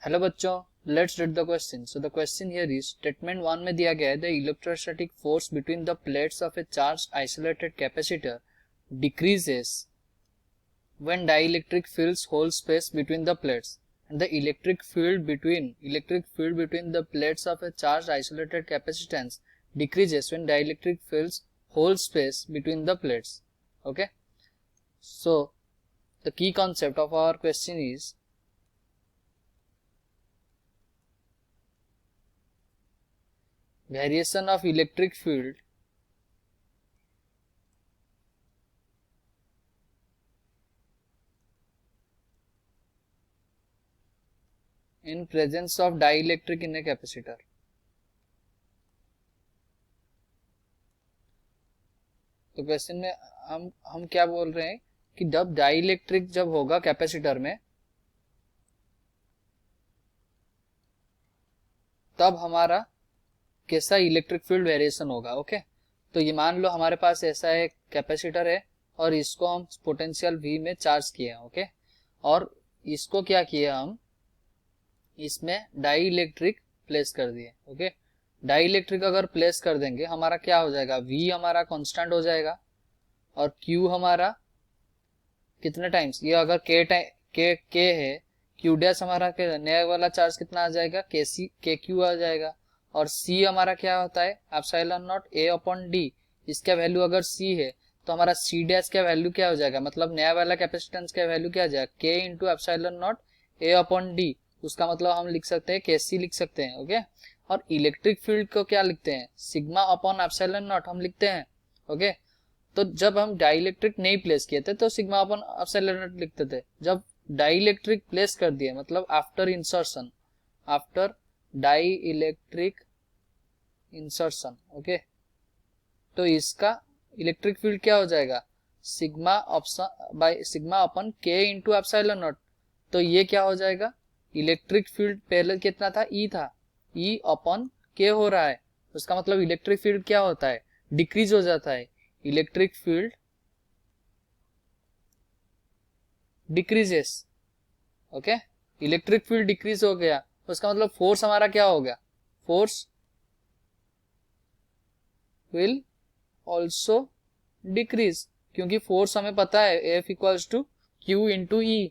Hello बच्चों, let's read the question. So the question here is statement 1 में दिया गया है the electrostatic force between the plates of a charge isolated capacitor decreases when dielectric fills whole space between the plates, and the electric field between the plates of a charged isolated capacitance decreases when dielectric fills whole space between the plates. Okay, so the key concept of our question is variation of electric field in presence of dielectric in a capacitor. तो question में हम क्या बोल रहे हैं कि जब dielectric जब होगा कैपेसिटर में तब हमारा कैसा इलेक्ट्रिक फील्ड वेरिएशन होगा. ओके, तो ये मान लो हमारे पास ऐसा एक कैपेसिटर है और इसको हम पोटेंशियल V में चार्ज किए हैं. ओके, और इसको क्या किया, हम इसमें डाइलेक्ट्रिक प्लेस कर दिए. ओके, डाइलेक्ट्रिक अगर प्लेस कर देंगे हमारा क्या हो जाएगा, V हमारा कांस्टेंट हो जाएगा और Q हमारा कितने टाइम्स, ये अगर K है, Q डैश हमारा नया वाला चार्ज कितना आ जाएगा, KQ आ जाएगा. और C हमारा क्या होता है, epsilon not A upon D. इसका वैल्यू अगर C है तो हमारा C डैश का वैल्यू क्या हो जाएगा, मतलब नया वाला कैपेसिटेंस का वैल्यू क्या आ जाएगा, K into epsilon not A upon D. उसका मतलब हम लिख सकते हैं KC लिख सकते हैं. ओके, और इलेक्ट्रिक फील्ड को क्या लिखते हैं, सिग्मा अपॉन एप्सिलॉन नॉट हम लिखते हैं. ओके, तो जब हम डाइलेक्ट्रिक नहीं प्लेस किए थे तो सिग्मा अपॉन एप्सिलॉन नॉट लिखते थे. जब डाइलेक्ट्रिक प्लेस कर दिए, मतलब after insertion, after dielectric insertion, okay, तो इसका इलेक्ट्रिक फील्ड क्या हो जाएगा, sigma upon K into epsilon not. तो ये क्या हो जाएगा, इलेक्ट्रिक फील्ड पहले कितना था, E था, E अपॉन K हो रहा है. उसका मतलब इलेक्ट्रिक फील्ड क्या होता है, डिक्रीज हो जाता है. Electric field decreases. Okay, electric field decrease हो गया, उसका मतलब फोर्स हमारा क्या हो गया, फोर्स विल ऑल्सो डिक्रीज, क्योंकि फोर्स हमें पता है F equals to Q into E.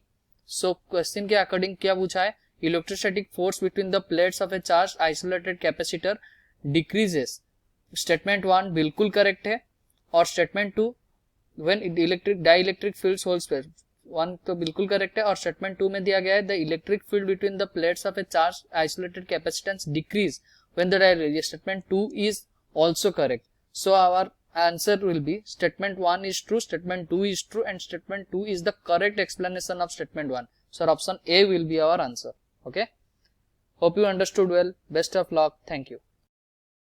So question के अकॉर्डिंग क्या पूछा है, electrostatic force between the plates of a charge isolated capacitor decreases. Statement 1 बिल्कुल करेक्ट है, और statement 2 when electric dielectric fields whole space 1 तो बिल्कुल करेक्ट है, और स्टेटमेंट 2 में दिया गया है the electric field between the plates of a charge isolated capacitance decrease when the dielectric. Statement 2 is also correct. So our answer will be statement 1 is true, statement 2 is true, and statement 2 is the correct explanation of statement 1. So option A will be our answer. Okay, hope you understood well. Best of luck. Thank you.